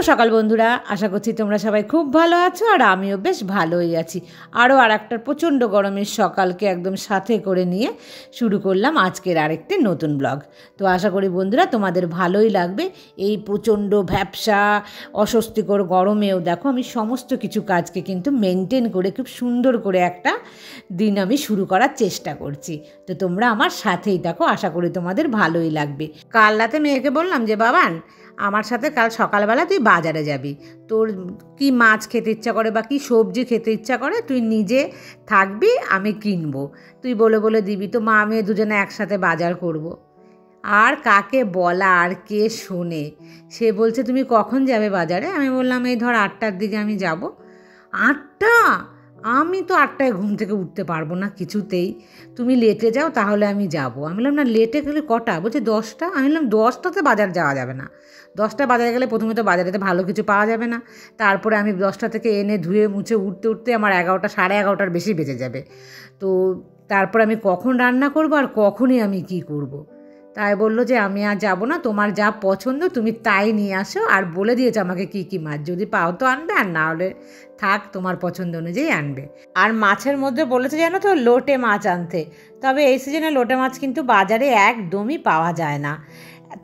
সকাল বন্ধুরা, আশা করছি তোমরা সবাই খুব ভালো আছো আর আমিও বেশ ভালোই আছি। আরও একটা প্রচণ্ড গরমের সকালকে একদম সাথে করে নিয়ে শুরু করলাম আজকের আরেকটি নতুন ব্লগ। তো আশা করি বন্ধুরা তোমাদের ভালোই লাগবে। এই প্রচণ্ড ভ্যাপসা অস্বস্তিকর গরমেও দেখো আমি সমস্ত কিছু কাজকে কিন্তু মেনটেন করে খুব সুন্দর করে একটা দিন আমি শুরু করার চেষ্টা করছি। তো তোমরা আমার সাথেই দেখো, আশা করি তোমাদের ভালোই লাগবে। কাল রাতে মেয়েকে বললাম যে বাবান আমার সাথে কাল সকালবেলা তুই বাজারে যাবি, তোর কি মাছ খেতে ইচ্ছা করে বা কি সবজি খেতে ইচ্ছা করে তুই নিজে থাকবি, আমি কিনবো, তুই বলে বলে দিবি। তো মা মেয়ে দুজনে একসাথে বাজার করব। আর কাকে বলা আর কে শোনে, সে বলছে তুমি কখন যাবে বাজারে? আমি বললাম এই ধর 8টার দিকে আমি যাব। 8টা? আমি তো 8টায় ঘুম থেকে উঠতে পারবো না কিছুতেই, তুমি লেটে যাও তাহলে আমি যাব। আমি বললাম না লেটে গেলে কটা? বলছে 10টা। আমি বললাম 10টাতে বাজার যাওয়া যাবে না। 10টা বাজারে গেলে প্রথমে তো বাজারেতে ভালো কিছু পাওয়া যাবে না, তারপরে আমি 10টা থেকে এনে ধুয়ে মুছে উঠতে উঠতে আমার 11টা 11:30টার বেশি বেজে যাবে। তো তারপর আমি কখন রান্না করব আর কখনই আমি কি করব। তাই বললো যে আমি আর যাবো না, তোমার যা পছন্দ তুমি তাই নিয়ে আসো। আর বলে দিয়েছে আমাকে কী কী মাছ, যদি পাও তো আনবে আর না হলে থাক, তোমার পছন্দ অনুযায়ী আনবে। আর মাছের মধ্যে বলেছে জানো তো লোটে মাছ আনতে। তবে এই সিজনে লোটে মাছ কিন্তু বাজারে একদমই পাওয়া যায় না।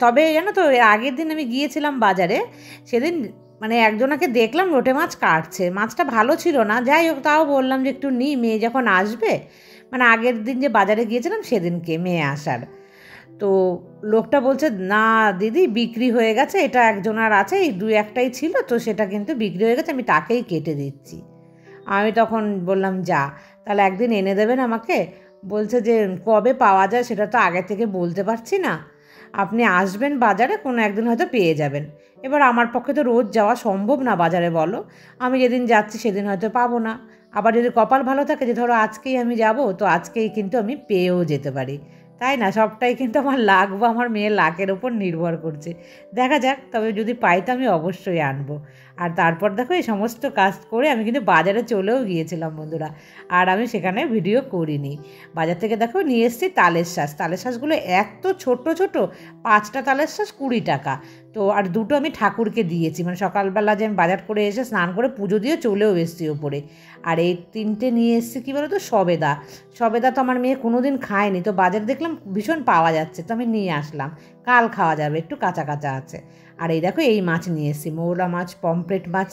তবে জানো তো এর আগের দিন আমি গিয়েছিলাম বাজারে, সেদিন মানে একজনাকে দেখলাম লোটে মাছ কাটছে, মাছটা ভালো ছিল না। যাই হোক, তাও বললাম যে একটু নিই, মেয়ে যখন আসবে। মানে আগের দিন যে বাজারে গিয়েছিলাম সেদিনকে মেয়ে আসার। তো লোকটা বলছে না দিদি বিক্রি হয়ে গেছে, এটা একজনার আছে, এই 2-1টাই ছিল, তো সেটা কিন্তু বিক্রি হয়ে গেছে, আমি তাকেই কেটে দিচ্ছি। আমি তখন বললাম যা, তাহলে একদিন এনে দেবেন আমাকে? বলছে যে কবে পাওয়া যায় সেটা তো আগে থেকে বলতে পারছি না, আপনি আসবেন বাজারে, কোনো একদিন হয়তো পেয়ে যাবেন। এবার আমার পক্ষে তো রোজ যাওয়া সম্ভব না বাজারে, বলো। আমি যেদিন যাচ্ছি সেদিন হয়তো পাবো না, আবার যদি কপাল ভালো থাকে যে ধরো আজকেই আমি যাব, তো আজকেই কিন্তু আমি পেয়েও যেতে পারি, তাই না? সবটাই কিন্তু আমার লাক বা আমার মেয়ের লাকের ওপর নির্ভর করছে। দেখা যাক, তবে যদি পাই তো আমি অবশ্যই আনবো। আর তারপর দেখো এই সমস্ত কাজ করে আমি কিন্তু বাজারে চলেও গিয়েছিলাম বন্ধুরা, আর আমি সেখানে ভিডিও করিনি। বাজার থেকে দেখো নিয়ে এসেছি তালের শাঁস। তালের শাঁসগুলো এত ছোট ছোট, 5টা তালের শাঁস 20 টাকা। তো আর 2টো আমি ঠাকুরকে দিয়েছি, মানে সকালবেলা যে আমি বাজার করে এসে স্নান করে পুজো দিয়ে চলেও এসেছি ওপরে। আর এই 3টে নিয়ে এসেছি কী বলো তো, সবেদা। সবেদা তো আমার মেয়ে কোনো দিন খায়নি, তো বাজারে দেখলাম ভীষণ পাওয়া যাচ্ছে, তো আমি নিয়ে আসলাম, কাল খাওয়া যাবে, একটু কাঁচা কাঁচা আছে। আর এই দেখো এই মাছ নিয়ে এসেছি, মৌলা মাছ, পমফ্রেট মাছ,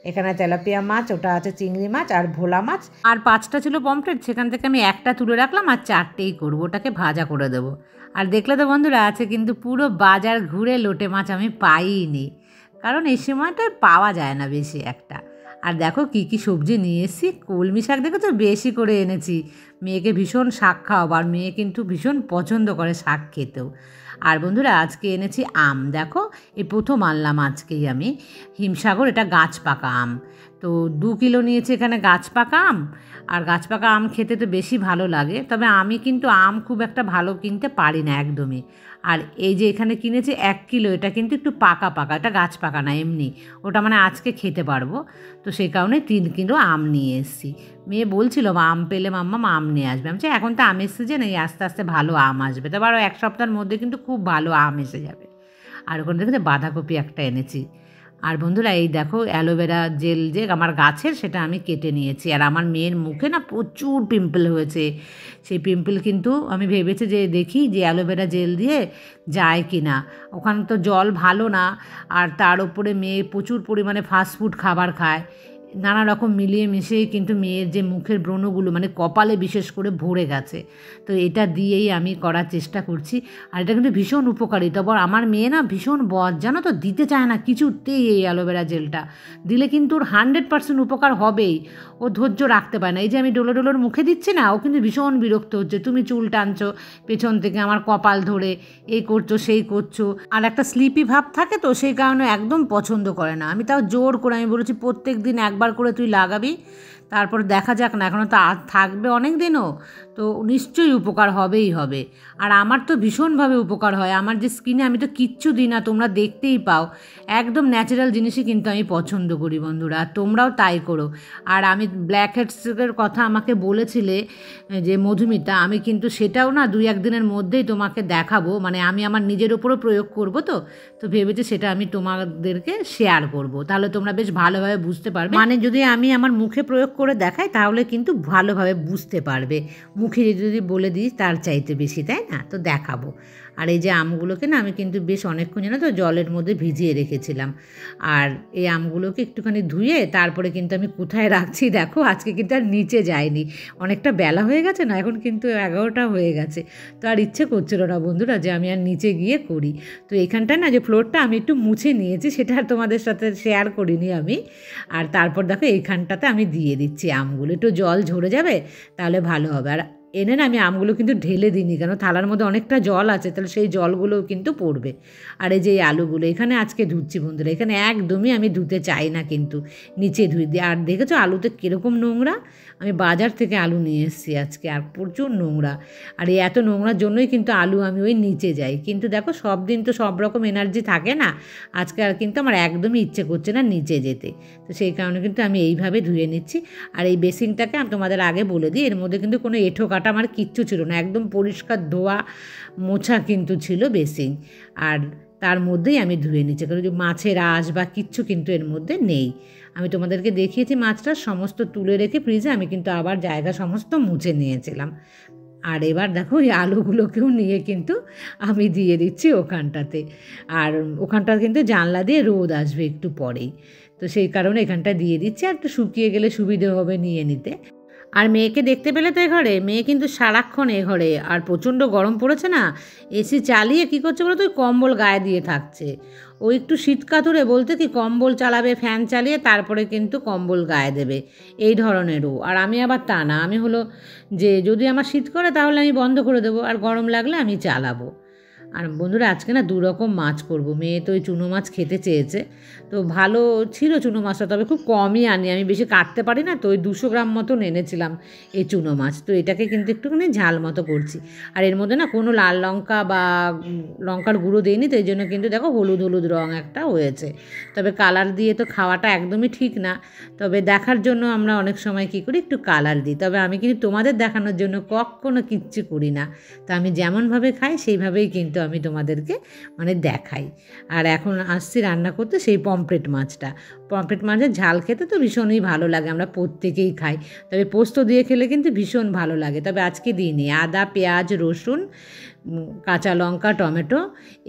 এখানে তেলাপিয়া মাছ, ওটা আছে চিংড়ি মাছ আর ভোলা মাছ। আর 5টা ছিল পমফ্রেট, সেখান থেকে আমি একটা তুলে রাখলাম আর 4টেই করবো, ওটাকে ভাজা করে দেবো। আর দেখলে তো বন্ধুরা আছে কিন্তু পুরো বাজার ঘুরে লোটে মাছ আমি পাইনি, কারণ এই সময়টায় পাওয়া যায় না বেশি একটা। আর দেখো কী কী সবজি নিয়ে এসেছি, কলমি শাক দেখো তো বেশি করে এনেছি, মেয়েকে ভীষণ শাক খাওয়াবো, আর মেয়ে কিন্তু ভীষণ পছন্দ করে শাক খেতেও। আর বন্ধুরা আজকে এনেছি আম, দেখো এই প্রথম আনলাম আজকেই আমি হিমসাগর, এটা গাছ পাকা আম। তো 2 কিলো নিয়েছি এখানে গাছ পাকা আম। আর গাছ পাকা আম খেতে তো বেশি ভালো লাগে, তবে আমি কিন্তু আম খুব একটা ভালো কিনতে পারি না একদমই। আর এই যে এখানে কিনেছি 1 কিলো, এটা কিন্তু একটু পাকা পাকা, এটা গাছ পাকা না এমনি, ওটা মানে আজকে খেতে পারবো। তো সেই কারণে 3 কিলো আম নিয়ে এসেছি। মেয়ে বলছিল আম পেলে মাম্মা আম নিয়ে আসবে। আমি চাই এখন তো আমের সিজন, এই আস্তে আস্তে ভালো আম আসবে, তবে আরও 1 সপ্তাহের মধ্যে কিন্তু খুব ভালো আম এসে যাবে। আর ওখানে দেখো বাঁধাকপি একটা এনেছি। আর বন্ধুরা এই দেখো অ্যালোভেরা জেল যে আমার গাছের, সেটা আমি কেটে নিয়েছি। আর আমার মেয়ের মুখে না প্রচুর পিম্পল হয়েছে, সেই পিম্পল কিন্তু আমি ভেবেছি যে দেখি যে অ্যালোভেরা জেল দিয়ে যায় কি না। ওখানে তো জল ভালো না, আর তার উপরে মেয়ে প্রচুর পরিমাণে ফাস্টফুড খাবার খায়, নানা রকম মিলিয়ে মিশিয়ে কিন্তু মেয়ের যে মুখের ব্রণগুলো মানে কপালে বিশেষ করে ভরে গেছে। তো এটা দিয়েই আমি করার চেষ্টা করছি, আর এটা কিন্তু ভীষণ উপকারী। তবে আমার মেয়ে না ভীষণ বদ, জানো তো, দিতে চায় না কিছুতেই এই অ্যালোভেরা জেলটা। দিলে কিন্তু ওর 100% উপকার হবেই, ও ধৈর্য রাখতে পারে না। এই যে আমি ডোলো ডোলোর মুখে দিচ্ছি না, ও কিন্তু ভীষণ বিরক্ত হচ্ছে, তুমি চুল টানছো পেছন থেকে, আমার কপাল ধরে এই করছো সেই করছো, আর একটা স্লিপি ভাব থাকে, তো সেই কারণে একদম পছন্দ করে না। আমি তাও জোর করে আমি বলেছি প্রত্যেক দিন একবার করে তুই লাগাবি, তারপর দেখা যাক না, এখনও তো থাকবে অনেক দিনও, তো নিশ্চয়ই উপকার হবেই হবে। আর আমার তো ভীষণভাবে উপকার হয়, আমার যে স্কিনে আমি তো কিচ্ছু দিই না, তোমরা দেখতেই পাও, একদম ন্যাচারাল জিনিসই কিন্তু আমি পছন্দ করি বন্ধুরা, তোমরাও তাই করো। আর আমি ব্ল্যাক হেডসের কথা আমাকে বলেছিলে যে মধুমিতা, আমি কিন্তু সেটাও না 2-1 দিনের মধ্যেই তোমাকে দেখাবো, মানে আমি আমার নিজের উপরও প্রয়োগ করব, তো ভেবেছি সেটা আমি তোমাদেরকে শেয়ার করব, তাহলে তোমরা বেশ ভালোভাবে বুঝতে পারবে। মানে যদি আমি আমার মুখে প্রয়োগ করে দেখাই তাহলে কিন্তু ভালোভাবে বুঝতে পারবে, মুখে যদি বলে দিই তার চাইতে বেশি, তাই না? তো দেখাবো। আর এই যে আমগুলোকে না আমি কিন্তু বেশ অনেকক্ষণ জানো তো জলের মধ্যে ভিজিয়ে রেখেছিলাম, আর এই আমগুলোকে একটুখানি ধুয়ে তারপরে কিন্তু আমি কোথায় রাখছি দেখো, আজকে কিন্তু আর নিচে যাইনি, অনেকটা বেলা হয়ে গেছে না, এখন কিন্তু 11টা হয়ে গেছে, তো আর ইচ্ছে করছিল না বন্ধুরা যে আমি আর নিচে গিয়ে করি। তো এখানটায় না যে ফ্লোরটা আমি একটু মুছে নিয়েছি, সেটা আর তোমাদের সাথে শেয়ার করিনি আমি। আর তারপর দেখো এইখানটাতে আমি দিয়ে দিচ্ছি আমগুলো, একটু জল ঝরে যাবে তাহলে ভালো হবে। আর এনে না আমি আমগুলো কিন্তু ঢেলে দিইনি, কেন থালার মধ্যে অনেকটা জল আছে, তাহলে সেই জলগুলোও কিন্তু পড়বে। আর এই যে এই আলুগুলো এখানে আজকে ধুচ্ছি বন্ধুরা, এখানে একদমই আমি ধুতে চাই না, কিন্তু নিচে ধুই দিই। আর দেখেছো আলুতে কীরকম নোংরা, আমি বাজার থেকে আলু নিয়ে এসেছি আজকে, আর প্রচুর নোংরা। আর এই এত নোংরার জন্যই কিন্তু আলু আমি ওই নিচে যাই, কিন্তু দেখো সব দিন তো সব রকম এনার্জি থাকে না, আজকে আর কিন্তু আমার একদমই ইচ্ছে করছে না নিচে যেতে, তো সেই কারণে কিন্তু আমি এইভাবে ধুয়ে নিচ্ছি। আর এই বেসিনটাকে আমি তোমাদের আগে বলে দিই, এর মধ্যে কিন্তু কোনো এঁঠো কাটা আমার কিচ্ছু ছিল না, একদম পরিষ্কার ধোয়া মোছা কিন্তু ছিল বেসিন, আর তার মধ্যেই আমি ধুয়ে নিচ্ছি, কারণ যে মাছের আঁশ বা কিচ্ছু কিন্তু এর মধ্যে নেই। আমি তোমাদেরকে দেখিয়েছি মাছটা সমস্ত তুলে রেখে ফ্রিজে আমি কিন্তু আবার জায়গা সমস্ত মুছে নিয়েছিলাম। আর এবার দেখো এই আলুগুলোকেও নিয়ে কিন্তু আমি দিয়ে দিচ্ছি ওখানটাতে, আর ওখানটা কিন্তু জানলা দিয়ে রোদ আসবে একটু পরেই, তো সেই কারণে এখানটা দিয়ে দিচ্ছি, আর একটু শুকিয়ে গেলে সুবিধে হবে নিয়ে নিতে। আর মেয়েকে দেখতে পেলে তো এ ঘরে, মেয়ে কিন্তু সারাক্ষণ এ ঘরে, আর প্রচণ্ড গরম পড়েছে না, এসি চালিয়ে কী করছে বলো তো, ওই কম্বল গায়ে দিয়ে থাকছে, ও একটু শীত কাতুরে বলতে কি কম্বল চালাবে, ফ্যান চালিয়ে তারপরে কিন্তু কম্বল গায়ে দেবে, এই ধরনেরও। আর আমি আবার তা না, আমি হলো যে যদি আমার শীত করে তাহলে আমি বন্ধ করে দেবো, আর গরম লাগলে আমি চালাবো। আর বন্ধুরা আজকে না 2 রকম মাছ করব, মেয়ে তো ওই চুনো মাছ খেতে চেয়েছে, তো ভালো ছিল চুনো মাছটা, তবে খুব কমই আনি, আমি বেশি কাটতে পারি না, তো ওই 200 গ্রাম মতন এনেছিলাম এই চুনো মাছ, তো এটাকে কিন্তু একটুখানি ঝাল মতো করছি। আর এর মধ্যে না কোনো লাল লঙ্কা বা লঙ্কার গুঁড়ো দিইনি, তো এই জন্য কিন্তু দেখো হলুদ হলুদ রঙ একটা হয়েছে, তবে কালার দিয়ে তো খাওয়াটা একদমই ঠিক না, তবে দেখার জন্য আমরা অনেক সময় কী করি একটু কালার দিই, তবে আমি কিন্তু তোমাদের দেখানোর জন্য কখনো কিচ্ছু করি না, তো আমি যেমনভাবে খাই সেইভাবেই কিন্তু আমি তোমাদেরকে মানে দেখাই। আর এখন আসছি রান্না করতে সেই পমফ্রেট মাছটা, পমফ্রেট মাছের ঝাল খেতে তো ভীষণই ভালো লাগে, আমরা প্রত্যেকেই খাই, তবে পোস্ত দিয়ে খেলে কিন্তু ভীষণ ভালো লাগে, তবে আজকে দিইনি, আদা পেঁয়াজ রসুন কাঁচা লঙ্কা টমেটো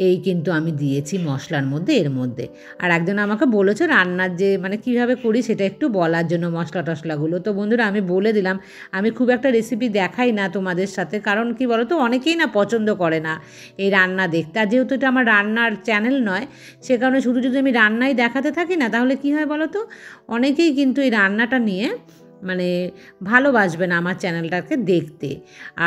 এই কিন্তু আমি দিয়েছি মশলার মধ্যে এর মধ্যে। আর একজন আমাকে বলেছে রান্নার যে মানে কীভাবে করি সেটা একটু বলার জন্য মশলা টশলাগুলো, তো বন্ধুরা আমি বলে দিলাম, আমি খুব একটা রেসিপি দেখাই না তোমাদের সাথে, কারণ কি বলো তো অনেকেই না পছন্দ করে না এই রান্না দেখতে, আর যেহেতু এটা আমার রান্নার চ্যানেল নয় সে কারণে শুধু যদি আমি রান্নাই দেখাতে থাকি না তাহলে কি হয় বলো তো, অনেকেই কিন্তু এই রান্নাটা নিয়ে মানে ভালোবাসবে না আমার চ্যানেলটাকে দেখতে।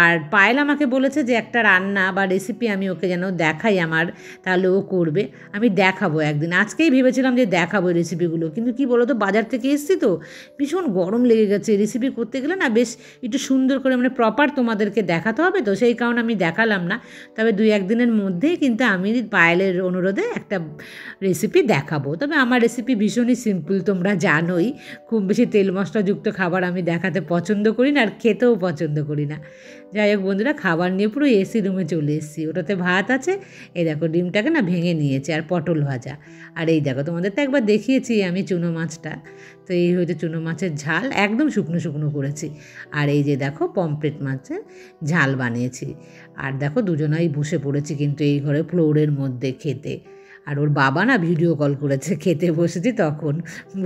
আর পায়েল আমাকে বলেছে যে একটা রান্না বা রেসিপি আমি ওকে যেন দেখাই আমার, তাহলে ও করবে, আমি দেখাবো একদিন, আজকেই ভেবেছিলাম যে দেখাবো এই রেসিপিগুলো, কিন্তু কি বলো তো বাজার থেকে এসেছি তো ভীষণ গরম লেগে গেছে, রেসিপি করতে গেলে না বেশ একটু সুন্দর করে মানে প্রপার তোমাদেরকে দেখাতে হবে, তো সেই কারণে আমি দেখালাম না, তবে 2-1 দিনের মধ্যেই কিন্তু আমি পায়েলের অনুরোধে একটা রেসিপি দেখাবো। তবে আমার রেসিপি ভীষণই সিম্পল, তোমরা জানোই, খুব বেশি তেল মশলাযুক্ত খাবার আমি দেখাতে পছন্দ করি না, আর খেতেও পছন্দ করি না। যাই হোক বন্ধুরা, খাবার নিয়ে পুরো এসি রুমে চলে এসেছি, ওটাতে ভাত আছে, এই দেখো ডিমটাকে না ভেঙে নিয়েছে, আর পটল ভাজা, আর এই দেখো তোমাদের তো একবার দেখিয়েছি আমি চুনো মাছটা, তো এই হচ্ছে চুনো মাছের ঝাল, একদম শুকনো শুকনো করেছি, আর এই যে দেখো পমফ্রেট মাছের ঝাল বানিয়েছি, আর দেখো দুজনাই বসে পড়েছি কিন্তু এই ঘরে ফ্লোরের মধ্যে খেতে। আর ওর বাবা না ভিডিও কল করেছে, খেতে বসেছি তখন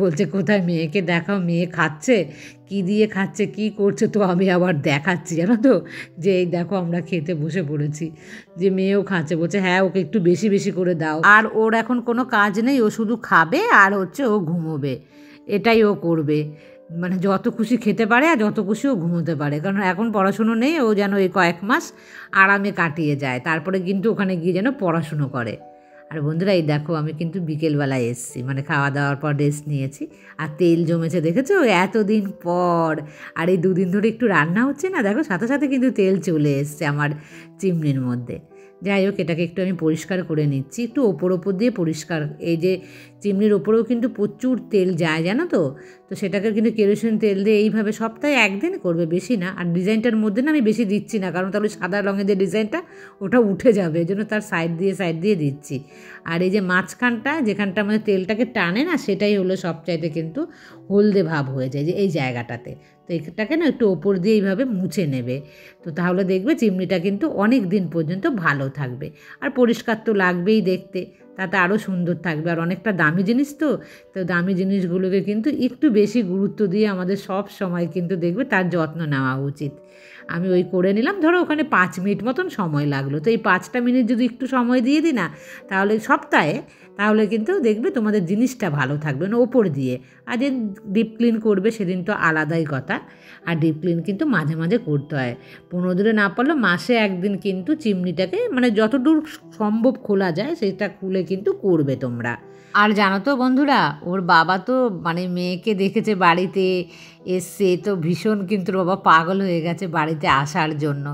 বলছে কোথায় মেয়েকে দেখাও, মেয়ে খাচ্ছে, কি দিয়ে খাচ্ছে কি করছে, তো আমি আবার দেখাচ্ছি জানো তো, যে এই দেখো আমরা খেতে বসে পড়েছি, যে মেয়েও খাচ্ছে, বলছে হ্যাঁ ওকে একটু বেশি বেশি করে দাও, আর ওর এখন কোনো কাজ নেই, ও শুধু খাবে আর হচ্ছে ও ঘুমোবে, এটাই ও করবে, মানে যত খুশি খেতে পারে আর যত খুশি ও ঘুমোতে পারে, কারণ এখন পড়াশুনো নেই, ও যেন এই কয়েক মাস আরামে কাটিয়ে যায়, তারপরে কিন্তু ওখানে গিয়ে যেন পড়াশুনো করে। আর বন্ধুরা এই দেখো আমি কিন্তু বিকেলবেলায় এসেছি, মানে খাওয়া দাওয়ার পর রেস্ট নিয়েছি, আর তেল জমেছে দেখেছো এতদিন পর। আর এই দুদিন ধরে একটু রান্না হচ্ছে না, দেখো সাথে সাথে কিন্তু তেল চলে এসছে আমার চিমনির মধ্যে। যাই হোক, এটাকে একটু আমি পরিষ্কার করে নিচ্ছি, একটু ওপর দিয়ে পরিষ্কার। এই যে চিমনির ওপরেও কিন্তু প্রচুর তেল যায় জানো তো, তো সেটাকে কিন্তু কেরোসিন তেল দিয়ে এইভাবে সপ্তাহে একদিন করবে, বেশি না। আর ডিজাইনটার মধ্যে না আমি বেশি দিচ্ছি না, কারণ তাহলে সাদা রঙের যে ডিজাইনটা ওটা উঠে যাবে, এই জন্য তার সাইড দিয়ে দিচ্ছি। আর এই যে মাঝখানটা যেখানটা আমাদের তেলটাকে টানে না, সেটাই হলো সবচাইতে কিন্তু হলদে ভাব হয়ে যায় যে এই জায়গাটাতে। তো এটাকে না একটু ওপর দিয়ে এইভাবে মুছে নেবে, তো তাহলে দেখবে চিমনিটা কিন্তু অনেক দিন পর্যন্ত ভালো থাকবে। আর পরিষ্কার তো লাগবেই দেখতে, তাতে আরও সুন্দর থাকবে। আর অনেকটা দামি জিনিস তো দামি জিনিসগুলোকে কিন্তু একটু বেশি গুরুত্ব দিয়ে আমাদের সব সময় কিন্তু দেখবে তার যত্ন নেওয়া উচিত। আমি ওই করে নিলাম, ধরো ওখানে 5 মিনিট মতন সময় লাগলো, তো এই 5টা মিনিট যদি একটু সময় দিয়ে দিই না তাহলে সপ্তাহে, তাহলে কিন্তু দেখবে তোমাদের জিনিসটা ভালো থাকবে না ওপর দিয়ে। আর যে ডিপ ক্লিন করবে সেদিন তো আলাদাই কথা, আর ডিপ ক্লিন কিন্তু মাঝে মাঝে করতে হয়, 15 দিনে না পারলেও মাসে একদিন কিন্তু চিমনিটাকে মানে যতদূর সম্ভব খোলা যায় সেটা খুলে কিন্তু করবে তোমরা। আর জানো তো বন্ধুরা, ওর বাবা তো মানে মেয়েকে দেখেছে বাড়িতে এসছে, তো ভীষণ কিন্তু বাবা পাগল হয়ে গেছে বাড়িতে আসার জন্য।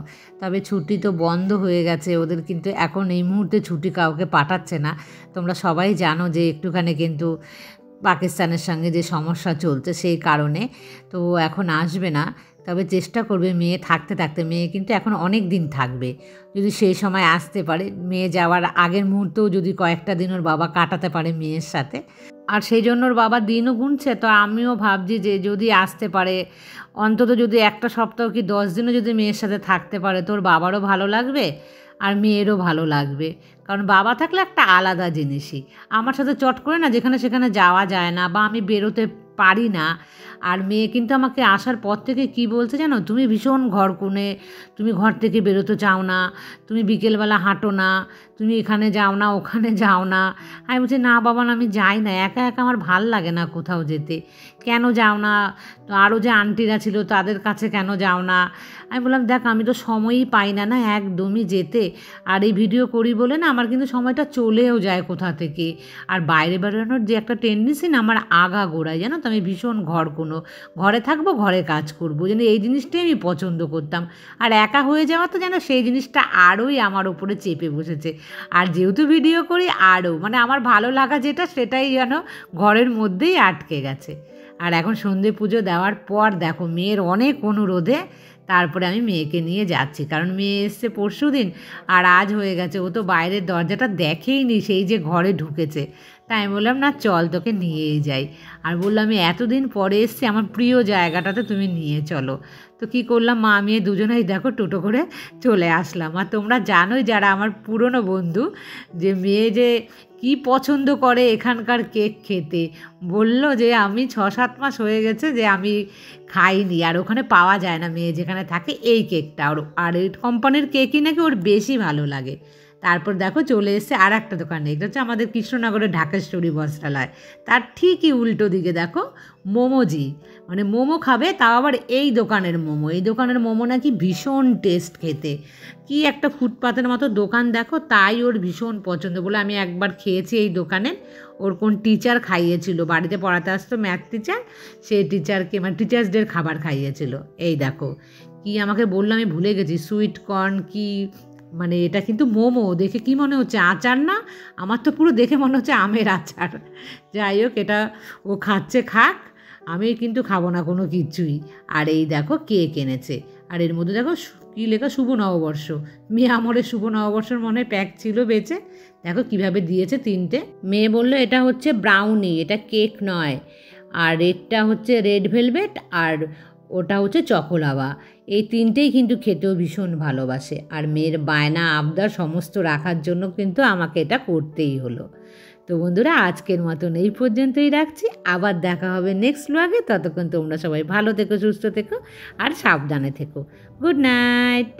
তবে ছুটি তো বন্ধ হয়ে গেছে ওদের, কিন্তু এখন এই মুহূর্তে ছুটি কাউকে পাঠাচ্ছে না। তোমরা সবাই জানো যে একটুখানি কিন্তু পাকিস্তানের সঙ্গে যে সমস্যা চলছে সেই কারণে তো এখন আসবে না। তবে চেষ্টা করবে মেয়ে থাকতে, মেয়ে কিন্তু এখন অনেক দিন থাকবে, যদি সেই সময় আসতে পারে, মেয়ে যাওয়ার আগের মুহূর্তেও যদি কয়েকটা দিন ওর বাবা কাটাতে পারে মেয়ের সাথে। আর সেই জন্য ওর বাবা দিনও গুনছে, তো আমিও ভাবছি যে যদি আসতে পারে অন্তত যদি একটা সপ্তাহ কি 10 দিনও যদি মেয়ের সাথে থাকতে পারে, তো ওর বাবারও ভালো লাগবে আর মেয়েরও ভালো লাগবে। কারণ বাবা থাকলে একটা আলাদা জিনিসই, আমার সাথে চট করে না যেখানে সেখানে যাওয়া যায় না, বা আমি বেরোতে পারি না। আর মেয়ে কিন্তু আমাকে আসার পর থেকে কি বলছে জানো, তুমি ভীষণ ঘরকুনে, তুমি ঘর থেকে বেরোতে চাও না, তুমি বিকেলবেলা হাঁটো না, তুমি এখানে যাও না ওখানে যাও না। আমি বলছি না বাবা না, আমি যাই না, একা একা আমার ভাল লাগে না কোথাও যেতে। কেন যাও না? তো আরও যে আন্টিরা ছিল তাদের কাছে কেন যাও না? আমি বললাম দেখ আমি তো সময়ই পাই না না একদমই যেতে, আর এই ভিডিও করি বলে না আমার কিন্তু সময়টা চলেও যায় কোথা থেকে। আর বাইরে বেরোনোর যে একটা টেন্ডেন্সি না আমার আগাগোড়ায়, জানো তো আমি ভীষণ ঘরকুনো, ঘরে থাকবো ঘরে কাজ করবো, যেন এই জিনিসটাই আমি পছন্দ করতাম। আর একা হয়ে যাওয়া তো যেন সেই জিনিসটা আরোই আমার ওপরে চেপে বসেছে। আর যেহেতু ভিডিও করি আরও মানে আমার ভালো লাগা যেটা সেটাই যেন ঘরের মধ্যেই আটকে গেছে। আর এখন সন্ধে পুজো দেওয়ার পর দেখো মেয়ের অনেক অনুরোধে তারপরে আমি মেয়েকে নিয়ে যাচ্ছি, কারণ মেয়ে এসছে পরশুদিন আর আজ হয়ে গেছে, ও তো বাইরের দরজাটা দেখেইনি সেই যে ঘরে ঢুকেছে। তাই আমি বললাম না চল তোকে নিয়েই যাই। আর বললাম আমি এতদিন পরে এসছি আমার প্রিয় জায়গাটাতে তুমি নিয়ে চলো। তো কী করলাম, মা মেয়ে দুজনেই দেখো টোটো করে চলে আসলাম। আর তোমরা জানোই যারা আমার পুরনো বন্ধু যে মেয়ে যে কি পছন্দ করে এখানকার কেক খেতে, বলল যে আমি 6-7 মাস হয়ে গেছে যে আমি খাইনি, আর ওখানে পাওয়া যায় না মেয়ে যেখানে থাকে এই কেকটা, আর এই কোম্পানির কেকই নাকি ওর বেশি ভালো লাগে। তারপর দেখো চলে এসছে আর একটা দোকানে, এটা হচ্ছে আমাদের কৃষ্ণনগরের ঢাকেশ্বরী বস্ত্রালয়, তার ঠিকই উল্টো দিকে দেখো মোমোজি, মানে মোমো খাবে, তাও আবার এই দোকানের মোমো। এই দোকানের মোমো নাকি ভীষণ টেস্ট খেতে, কি একটা ফুটপাতের মতো দোকান দেখো, তাই ওর ভীষণ পছন্দ। বলে আমি একবার খেয়েছি এই দোকানে, ওর কোন টিচার খাইয়েছিল, বাড়িতে পড়াতে আসতো ম্যাথ টিচার, সেই টিচারকে মানে টিচার্স ডের খাবার খাইয়েছিল। এই দেখো কি আমাকে বললো আমি ভুলে গেছি, সুইট কর্ন কি, মানে এটা কিন্তু মোমো, দেখে কি মনে হচ্ছে আচার না, আমার তো পুরো দেখে মনে হচ্ছে আমের আচার। যাই হোক এটা ও খাচ্ছে খাক, আমি কিন্তু খাবো না কোনো কিছুই। আর এই দেখো কেক এনেছে, আর এর মধ্যে দেখো কী লেখা শুভ নববর্ষ, মেয়ে আমরের শুভ নববর্ষের মনে প্যাক ছিল বেঁচে, দেখো কিভাবে দিয়েছে 3টে। মেয়ে বললো এটা হচ্ছে ব্রাউনি, এটা কেক নয়, আর রেডটা হচ্ছে রেড ভেলভেট, আর ওটা হচ্ছে চকোলাভা। এই 3টেই কিন্তু খেতেও ভীষণ ভালোবাসে, আর মেয়ের বায়না আবদার সমস্ত রাখার জন্য কিন্তু আমাকে এটা করতেই হলো। তো বন্ধুরা আজকের মতন এই পর্যন্তই রাখছি, আবার দেখা হবে নেক্সট ব্লগে। ততক্ষণ তোমরা সবাই ভালো থেকো, সুস্থ থেকো আর সাবধানে থেকো। Good night.